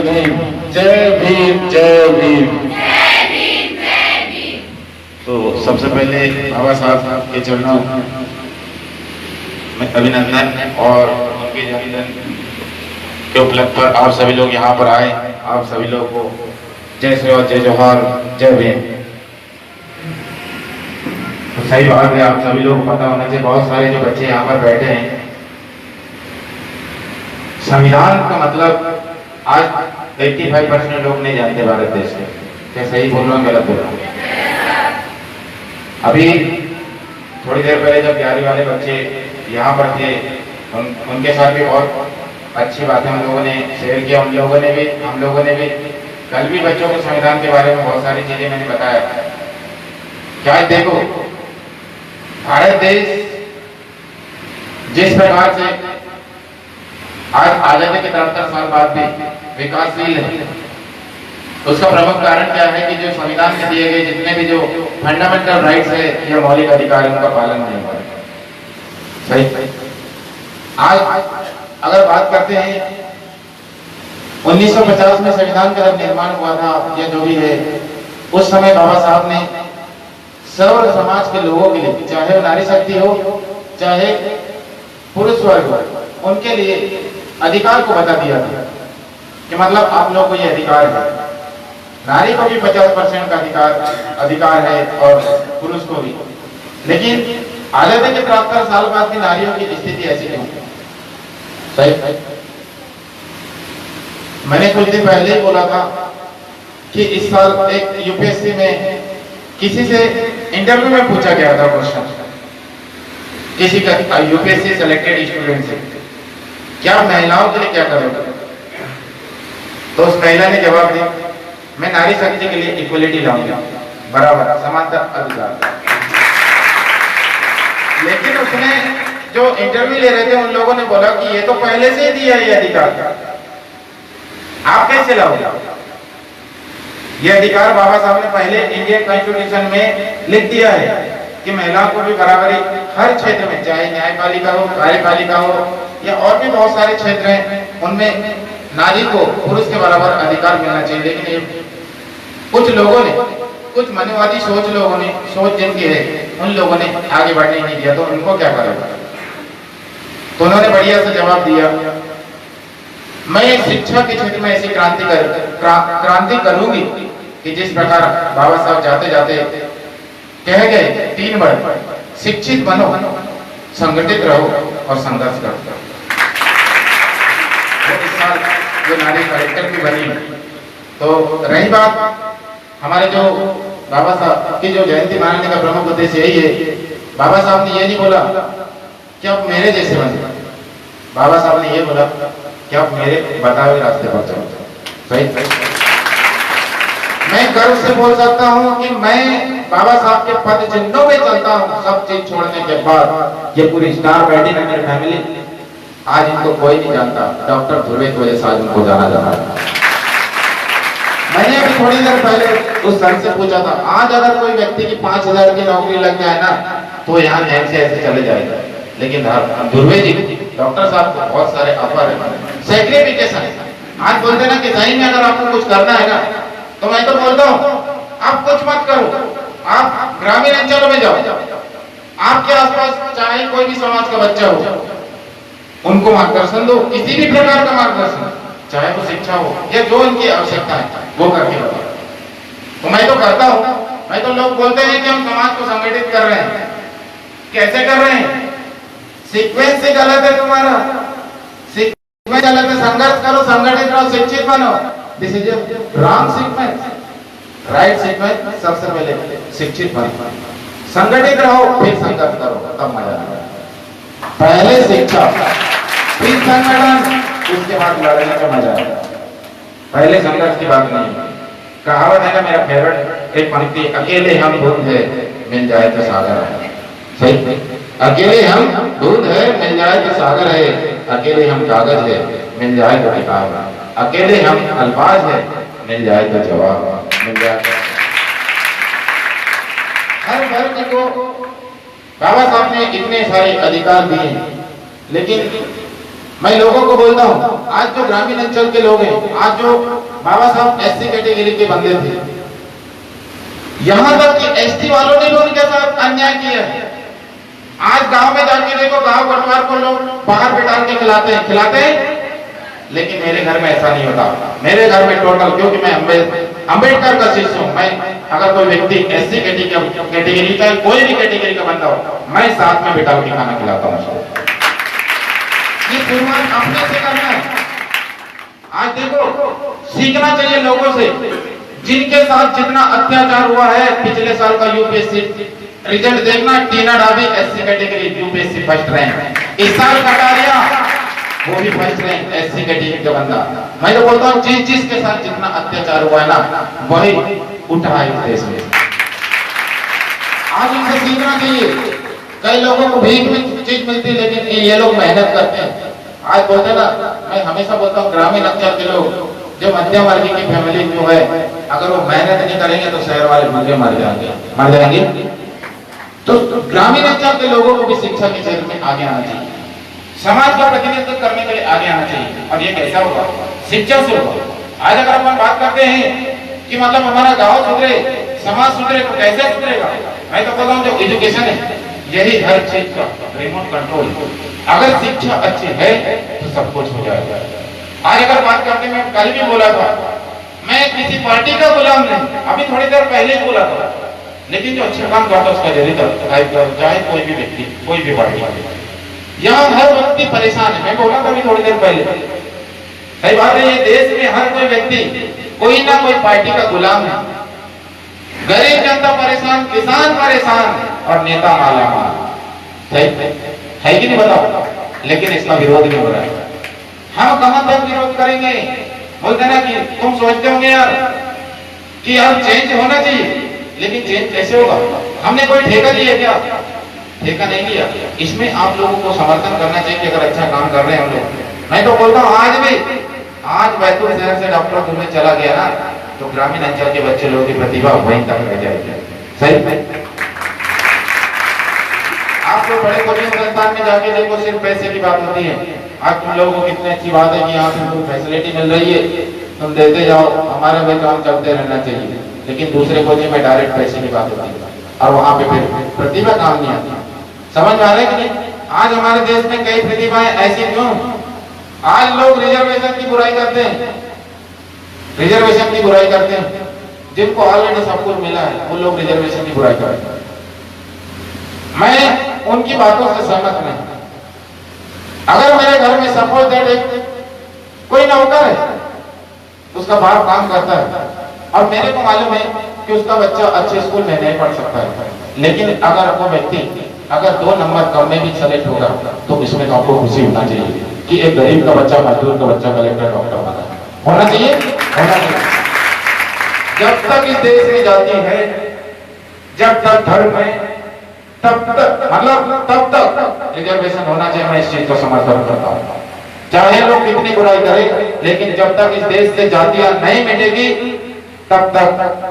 भीम, जय भीम, जय भीम। तो सबसे पहले बाबा साहब के चरणों में अभिनंदन और उनके जन्मदिन के उपलक्ष्य पर आप सभी लोग यहाँ पर आए। आप सभी लोग को जय श्री और जय जोहार, जय भीम। तो सही बात है, आप सभी लोग को पता होना चाहिए, बहुत सारे जो बच्चे यहाँ पर बैठे हैं, संविधान का मतलब आज 85% लोग नहीं जानते भारत देश के। क्या सही बोल रहा हूँ, गलत बोल रहा हूँ? अभी थोड़ी देर पहले जब 11वीं वाले बच्चे यहाँ पर थे, उनके साथ भी बहुत अच्छी बातें हम लोगों ने शेयर किया। हम लोगों ने भी कल भी बच्चों को संविधान के बारे में बहुत सारी चीजें मैंने बताया। क्या देखो, भारत देश जिस प्रकार से आज आजादी के 73 साल बाद भी विकासशील है, उसका प्रमुख कारण क्या है कि जो संविधान में दिए गए जितने भी जो फंडामेंटल राइट्स है या मौलिक अधिकार, उनका पालन नहीं हो रहा। सही। आज अगर बात करते हैं 1950 में संविधान का जब निर्माण हुआ था या जो भी है, उस समय बाबा साहब ने सर्व समाज के लोगों के लिए, चाहे वो नारी शक्ति हो चाहे पुरुष वर्ग हो, उनके लिए अधिकार को बता दिया था कि मतलब आप लोगों को ये अधिकार है। नारी को भी 50% का अधिकार है और पुरुष को भी। लेकिन आजादी के 73 साल बाद की नारियों की स्थिति ऐसी क्यों? सही। मैंने कुछ दिन पहले ही बोला था कि इस साल एक यूपीएससी में किसी से इंटरव्यू में पूछा गया था क्वेश्चन, किसी का यूपीएससी सेलेक्टेड स्टूडेंट से, क्या महिलाओं के लिए क्या करोगे? तो उस महिला ने जवाब दिया, मैं नारी शक्ति के लिए इक्वलिटी लाऊंगा, बराबर समानता अधिकार। लेकिन उसने जो इंटरव्यू ले रहे थे उन लोगों ने बोला कि ये तो पहले से ही दिया है ये अधिकार, आप कैसे लाओगे? ये अधिकार बाबा साहब ने पहले इंडियन कॉन्स्टिट्यूशन में लिख दिया है कि महिलाओं को भी बराबरी हर क्षेत्र में, चाहे न्यायपालिका हो, कार्यपालिका हो या और भी बहुत सारे क्षेत्र हैं, उनमें नारी को पुरुष के बराबर अधिकार मिलना चाहिए। लेकिन ये कुछ लोगों ने, कुछ मनवादी सोच जिनकी है, उन लोगों ने आगे बढ़ने नहीं दिया। तो उनको क्या करेगा? तो उन्होंने बढ़िया से जवाब दिया, मैं शिक्षा के क्षेत्र में ऐसी क्रांति करूंगी कि जिस प्रकार बाबा साहब जाते जाते कह गए 3 वर्ड, शिक्षित बनो, संगठित रहो और संघर्ष करो। इस साल जो नारी कलेक्टर की बनी, तो रही बात हमारे जो बाबा साहब की जो जयंती मनाने का प्रमुख उद्देश्य यही है। बाबा साहब ने ये नहीं बोला कि आप मेरे जैसे बने, बाबा साहब ने ये बोला कि आप मेरे बताए हुए रास्ते पर चलो। सही। मैं गर्व से बोल सकता हूं कि मैं बाबा साहब के पद चिन्हों में चलता हूं। सब चीज छोड़ने के बाद ये पूरी स्टार बैठी है मेरी फैमिली, आज इनको कोई नहीं जानता, डॉक्टर ध्रुवे की वजह से आज उनको जाना जा रहा है। मैंने अभी थोड़ी देर पहले उस सर से पूछा था, आज अगर कोई व्यक्ति की 5,000 की नौकरी लग जाए ना, तो यहाँ ऐसे ऐसे चले जाएगा। लेकिन ध्रुवे जी डॉक्टर साहब को बहुत सारे ऑफर है, सेक्रिफिकेशन। आज बोलते ना कि सही में अगर आपको कुछ करना है ना, तो मैं तो बोलता हूँ आप कुछ मत करो, आप ग्रामीण अंचलों में जाओ, आपके आसपास चाहे कोई भी समाज का बच्चा हो, उनको मार्गदर्शन दो, किसी भी प्रकार का मार्गदर्शन, चाहे वो शिक्षा हो या जो उनकी आवश्यकता है वो करके बताओ। तो मैं तो करता हूँ। मैं तो लोग बोलते हैं कि हम समाज को संगठित कर रहे हैं, कैसे कर रहे हैं? सीक्वेंस ही गलत है तुम्हारा, सीक्वेंस गलत है। संघर्ष करो, संगठित रहो, शिक्षित बनो, this is wrong sequence. Right sequence सबसे पहले शिक्षित बनो, संगठित रहो, फिर संघर्ष करो, तब मजा आएगा। पहले शिक्षा फिर संगठन, उसके बाद लड़ने का मजा आएगा। पहले संघर्ष की बात नहीं। कहावत है ना, मेरा फेवरेट एक पंक्ति, अकेले हम बूंद है मिल जाए तो सागर है। सही। अकेले हम दूध है मिल जाए तो सागर है, अकेले हम कागज है मिल जाए तो किताब है, अकेले हम अल्फाज है मिल जाए तो जवाब मिल जाए। हर वर्ग को बाबा साहब ने इतने सारे अधिकार दिए, लेकिन मैं लोगों को बोलता हूँ, आज जो ग्रामीण अंचल के लोग हैं, आज जो बाबा साहब एससी कैटेगरी के बंदे थे, यहां तक कि एसटी वालों ने भी उनके साथ अन्याय किया है। आज गांव में जाके देखो, गांव गटवार को लोग बाहर बिठा के खिलाते हैं, लेकिन मेरे घर में ऐसा नहीं होता। मेरे घर में टोटल, क्योंकि मैं अंबेडकर का शिष्य हूं, मैं अगर कोई व्यक्ति एससी कैटेगरी का कोई भी कैटेगरी का बंदा हो, मैं साथ में बिठा के खाना खिलाता हूं। ये शुरुआत अपने से करना है। आज देखो, सीखना चाहिए लोगों से, जिनके साथ जितना अत्याचार हुआ है। पिछले साल का यूपीएससी रिजल्ट देखना, Tina Dabi SC category UPSC first rank. इस साल कटारिया वो भी फर्स्ट रैंक एससी कैटेगरी का बंदा। मैं तो बोलता हूँ जिसके साथ जितना अत्याचार हुआ है ना, वही उठा है इस देश में। आज इनसे सीखना चाहिए। कई लोगों को भीख में चीज मिलती है, लेकिन ये लोग मेहनत करते हैं। आज बोलते ना, मैं हमेशा बोलता हूँ ग्रामीण अंचल के लोग, जो मध्यम वर्ग की फैमिली जो है, अगर वो मेहनत नहीं करेंगे तो शहर वाले भूखे मर जाएंगे। तो ग्रामीण अंचल के लोगों को भी शिक्षा के क्षेत्र में आगे आना चाहिए, समाज का प्रतिनिधित्व करने के लिए आगे आना चाहिए। और ये कैसा होगा? शिक्षा से होगा। आज अगर अपन बात करते हैं कि मतलब हमारा गांव सुधरे, समाज सुधरे, तो कैसे सुधरेगा? मैं तो बोल रहा हूँ जो एजुकेशन है, यही हर चीज का रिमोट कंट्रोल। अगर शिक्षा अच्छी है तो सब कुछ हो जाएगा। आज अगर बात करते, मैं कल भी बोला था, मैं किसी पार्टी का गुलाम नहीं, अभी थोड़ी देर पहले ही बोला था, लेकिन जो अच्छा काम करता है उसका जरूर, चाहे कोई भी व्यक्ति, कोई भी पार्टी। यहाँ हर व्यक्ति परेशान है, मैं बोला था अभी थोड़ी देर पहले, सही बात है। ये देश में हर कोई व्यक्ति कोई ना कोई पार्टी का गुलाम है। गरीब जनता परेशान, किसान परेशान और नेता मालामाल, सही है कि नहीं बताओ? लेकिन इसका विरोध नहीं हो रहा है। हम कहां तक विरोध करेंगे? बोलते ना कि तुम सोचते होंगे यार कि यार चेंज होना चाहिए, लेकिन चेंज कैसे होगा? हमने कोई ठेका लिया क्या? ठेका नहीं लिया। इसमें आप लोगों को समर्थन करना चाहिए कि अगर अच्छा काम कर रहे हैं हम लोग। मैं तो बोलता हूँ आज भी, आज बैतूल शहर से डॉक्टर घूमने चला गया ना, तो ग्रामीण अंचल के बच्चे लोगों की प्रतिभा वहीं तक रह जाएगी। सही। आप लोग बड़े कोचिंग संस्थान में जाके देखो, सिर्फ पैसे की बात होती है। आज तुम लोगों को कितनी अच्छी बात है कि यहाँ तुमको फैसिलिटी मिल रही है, तुम देते जाओ, हमारे में काम चलते रहना चाहिए। लेकिन दूसरे कोचिंग में डायरेक्ट पैसे की बात होती है और वहां पे फिर प्रतिभा काम नहीं आती। समझ में आ रहा है कि नहीं? आज हमारे देश में कई प्रतिभाएं ऐसी क्यों? आज लोग रिजर्वेशन की बुराई करते हैं, रिजर्वेशन की बुराई करते हैं। जिनको ऑलरेडी सब कुछ मिला है वो लोग रिजर्वेशन की बुराई करते हैं। मैं उनकी बातों से सहमत नहीं। अगर मेरे घर में सपोज दैट एक कोई नौकर है, उसका बाप काम करता है और मेरे को मालूम है कि उसका बच्चा अच्छे स्कूल में नहीं पढ़ सकता है, लेकिन अगर वो व्यक्ति अगर 2 नंबर कम में भी सेलेक्ट होगा तो इसमें तो आपको खुशी होना चाहिए कि एक गरीब का बच्चा, मजदूर का बच्चा कलेक्टर, डॉक्टर होना चाहिए, होना चाहिए। जब तक इस देश में जाति है, जब तक धर्म है, तब तक मतलब तब तक रिजर्वेशन होना चाहिए। मैं इस चीज को समर्थन करता हूँ, चाहे लोग कितनी बुराई करें, लेकिन जब तक इस देश से जातियां नहीं मिटेगी तब तक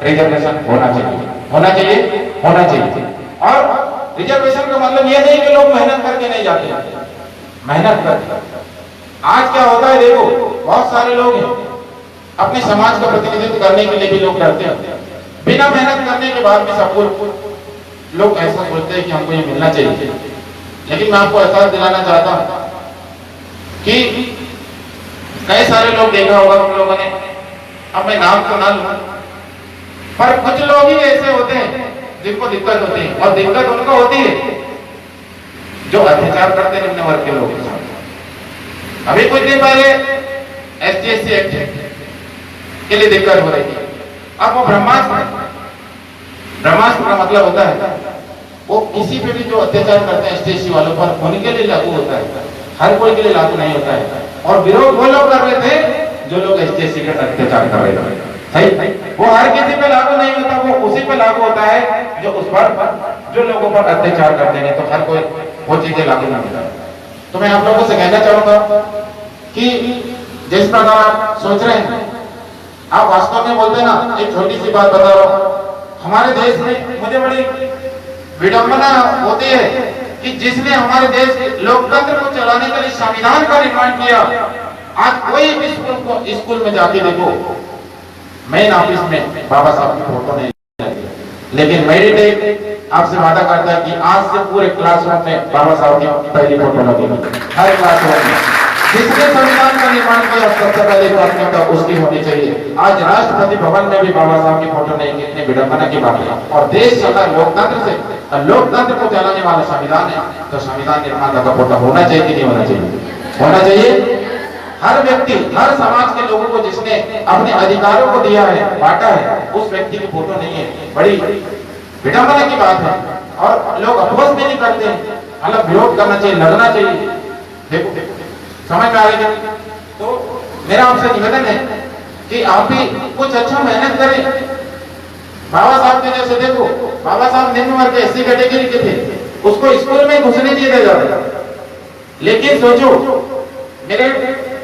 रिजर्वेशन होना चाहिए, होना चाहिए, होना चाहिए। और रिजर्वेशन का मतलब ये नहीं कि लोग मेहनत करके नहीं जाते, मेहनत करके। आज क्या होता है देखो, बहुत सारे लोग हैं अपने समाज का प्रतिनिधित्व करने के लिए भी लोग करते हैं, बिना मेहनत करने के बाद भी सबको लोग ऐसा सोचते हैं कि हमको ये मिलना चाहिए। लेकिन मैं आपको एहसास दिलाना चाहता हूं कि कई सारे लोग देखा होगा तुम लोगों ने, अब मैं नाम तो ना लूं, पर कुछ लोग ही ऐसे होते हैं जिनको दिक्कत होती है, और दिक्कत उनको होती है जो अत्याचार करते हैं निम्न वर्ग के लोगों के साथ। अभी कुछ दिन पहले SC/ST एक्ट के लिए दिक्कत हो रही थी। अब वो ब्रह्मास्त्र का मतलब होता है वो किसी पे भी जो अत्याचार करते हैं ST/ST वालों पर, उनके लिए लागू होता है, हर कोई के लिए लागू नहीं होता है। और विरोध वो लोग कर रहे थे जो लोग ST/ST का अत्याचार कर रहे थे, सही। वो हर किसी पे लागू नहीं होता, वो उसी पे लागू होता है जो उस पर जो लोगों पर अत्याचार करते हैं, तो हर कोई वो चीजें लागू नहीं होता। तो मैं आप लोगों से कहना चाहूंगा कि जिस प्रकार आप सोच रहे हैं, आप वास्तव में बोलते ना, एक छोटी सी बात बता रहा हूं, हमारे देश में मुझे बड़ी विडंबना होती है कि जिसने हमारे देश के लोकतंत्र को चलाने के लिए संविधान का निर्माण किया, आज कोई भी स्कूल में जाके देखो, मेन ऑफिस में बाबा साहब की फोटो नहीं लगी, लेकिन मेडिटेट आपसे वादा करता है कि आज से पूरे क्लासरूम में बाबा साहब की पहली फोटो लगेगी। हर क्लासरूम में जिसने संविधान का निर्माण किया सबसे पहले प्राथमिकता उसकी होनी चाहिए। आज राष्ट्रपति भवन में भी बाबा साहब की फोटो नहीं, कितनी विडंबना की बात है। और देश चलता है लोकतंत्र से, और लोकतंत्र को चलाने वाला संविधान है, तो संविधान निर्माता का फोटो होना चाहिए कि नहीं होना चाहिए? होना चाहिए। हर व्यक्ति, हर समाज के लोगों को जिसने अपने अधिकारों को दिया है, बांटा है, उस व्यक्ति की फोटो नहीं है, बड़ी विडंबना की बात है। और लोग अपोज भी नहीं करते, मतलब विरोध करना चाहिए, लड़ना चाहिए। देखो समझ में आ रही है? तो मेरा आपसे निवेदन है कि आप भी कुछ अच्छा मेहनत करें। बाबा साहब के जैसे देखो, बाबा साहब निम्न वर्ग के एससी कैटेगरी के थे, उसको स्कूल में घुसने दिए जाते, लेकिन सोचो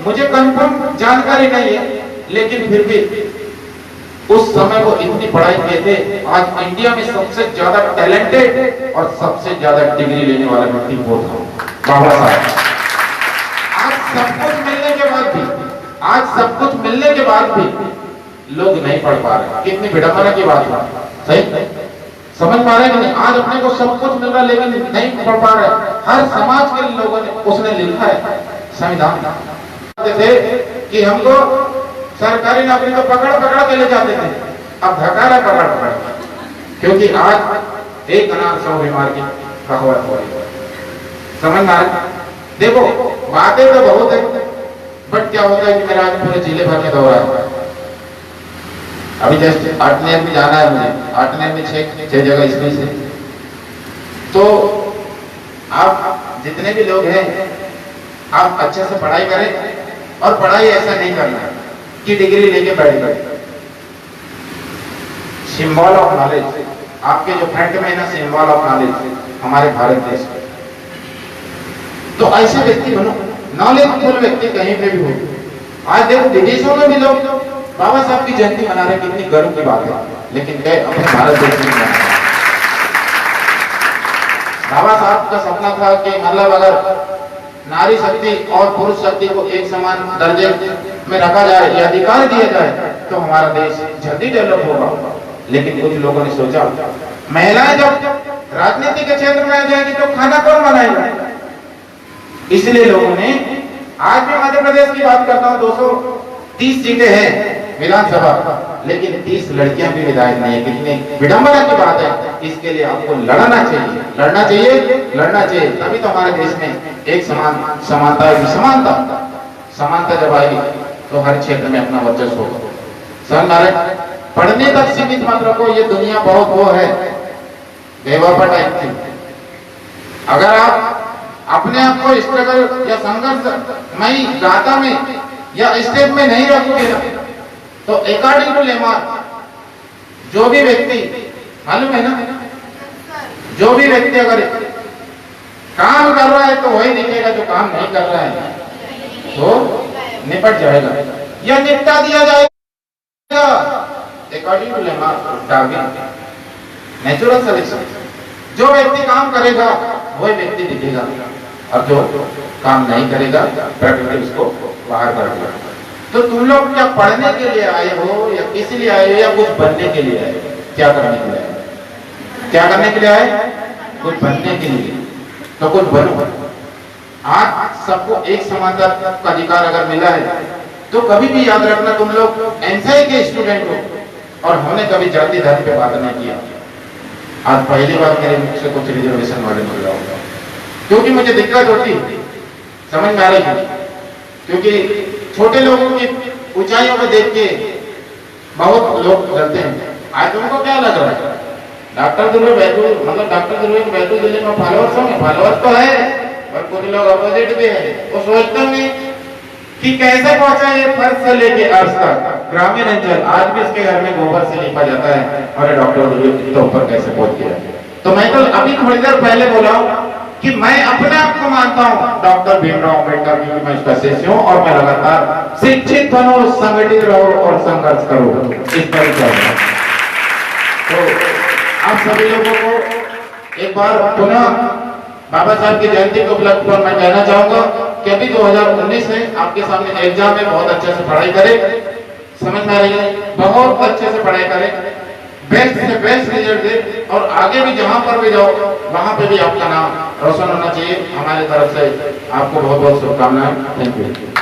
मुझे कंफर्म जानकारी नहीं है, लेकिन फिर भी उस समय वो इतनी पढ़ाई किए थे। आज इंडिया में सबसे ज्यादा टैलेंटेड और सबसे ज्यादा डिग्री लेने वाला व्यक्ति वो था, बाबा साहब। आज सब कुछ मिलने के बाद भी, आज सब कुछ मिलने के बाद भी लोग नहीं पढ़ पा रहे। कितनी विडंबना की बात है, सही समझ पा रहे हैं? आज अपने को सब कुछ मिल रहा लेकिन नहीं पढ़ पा रहे। हर समाज के लोगों ने उसने लिखा है संविधान थे कि हमको सरकारी नौकरी तो पकड़ पकड़ के ले जाते थे, अब धकारा पकड़ पकड़, क्योंकि आज एक अनार 100 बीमार की कहावत हो रही है। समझ में आ रहा? देखो बातें तो बहुत है, बट क्या होता है कि मेरा आज पूरे जिले भर में दौरा है। अभी जस्ट आटनेर में जाना है मुझे, आटनेर में 6 जगह इसमें से। तो आप जितने भी लोग हैं, आप अच्छे से पढ़ाई करें, और पढ़ाई ऐसा नहीं करना कि डिग्री लेके बैठ गए। सिंबल ऑफ नॉलेज, आपके जो फ्रंट में है ना, सिंबल ऑफ नॉलेज हमारे भारत देश में, तो ऐसे व्यक्ति बनो, नॉलेजफुल व्यक्ति कहीं पे भी हो। आज देखो विदेशों में भी लोग बाबा साहब की जयंती मना रहे, कितनी गर्व की बात है, लेकिन गए अपने भारत देश में मना। बाबा साहब का सपना था कि मतलब अगर नारी शक्ति और पुरुष शक्ति को एक समान दर्जे में रखा जाए, या अधिकार दिया जाए, तो हमारा देश जल्दी डेवलप होगा। लेकिन कुछ लोगों ने सोचा महिलाएं जब राजनीति के क्षेत्र में आ जाएगी तो खाना कौन बनाएगा, इसलिए लोगों ने, आज भी मध्य प्रदेश की बात करता हूँ, 230 सीटें हैं विधानसभा, लेकिन 30 लड़कियां भी विधायक नहीं है। कितनी विडंबना की बात है। इसके लिए आपको लड़ना चाहिए, लड़ना चाहिए, लड़ना चाहिए, तभी तो हमारे देश में एक समानता जब आएगी तो हर क्षेत्र में अपना वर्चस्व होगा। समझ, पढ़ने तक सीमित मत रखो, ये दुनिया बहुत वो है बेवफा टाइप की। अगर आप अपने आप को स्ट्रगल या संघर्षमयी गाथा में या स्टेप में नहीं रखोगे, तो अकॉर्डिंग टू लेमार्क जो भी व्यक्ति, मालूम है ना, जो भी व्यक्ति अगर काम कर रहा है तो वही दिखेगा, जो काम नहीं कर रहा है तो निपट जाएगा या निपटा दिया जाएगा। According to Lamarck Darwin, natural selection, जो व्यक्ति काम करेगा वही व्यक्ति दिखेगा, और जो काम नहीं करेगा प्रकृति उसको बाहर कर देगा। तो तुम लोग क्या पढ़ने के लिए आए हो, या किस लिए आए हो, या कुछ बनने के लिए आए हो? क्या करने के लिए आए? क्या करने के लिए आए? कुछ बनने के लिए, तो कुछ बनो। आज सबको एक समानता का अधिकार अगर मिला है, तो कभी भी याद रखना, तुम लोग एनसीआई के स्टूडेंट हो, और हमने कभी जाति धर्म पे बात नहीं किया। आज पहली बार मेरे मुख से कुछ रिजर्वेशन वाले बोल रहा होगा, क्योंकि मुझे दिक्कत होती, समझ में आ रही है, क्योंकि छोटे लोगों की ऊंचाइयों को देख के बहुत लोग डरते हैं। आज तुमको क्या लग रहा है? डॉक्टर दुर्वे बैतूल, मतलब डॉक्टर दुर्वे के बैतूल जिले में फॉलोअर्स होंगे, फॉलोअर्स तो है, पर कुछ लोग अपोजिट भी है। वो सोचते होंगे कि कैसे पहुंचा ये फर्श से लेके अर्श तक, ग्रामीण अंचल, आज भी इसके घर में गोबर से लिपा जाता है, और डॉक्टर दुर्वे तो ऊपर कैसे पहुंच गया। तो मैं तो अभी थोड़ी देर पहले बोला कि मैं अपने आप को मानता हूं डॉक्टर भीमराव अम्बेडकर, क्योंकि मैं उसका शिष्य हूं, और मैं लगातार शिक्षित बनो, संगठित रहो और संघर्ष करो, इस पर चलना। तो आप सभी लोगों को एक बार पुनः बाबा साहब की जयंती के उपलक्ष्य पर मैं कहना चाहूंगा कि अभी 2019 है, आपके सामने एग्जाम है, बहुत अच्छे से पढ़ाई करें, समझ में आ रही है? बहुत अच्छे से पढ़ाई करें, बेस्ट से बेस्ट रिजल्ट दे और आगे भी जहां पर भी जाओ वहां पे भी आपका नाम रोशन होना चाहिए। हमारे तरफ से आपको बहुत बहुत शुभकामनाएं। Thank you.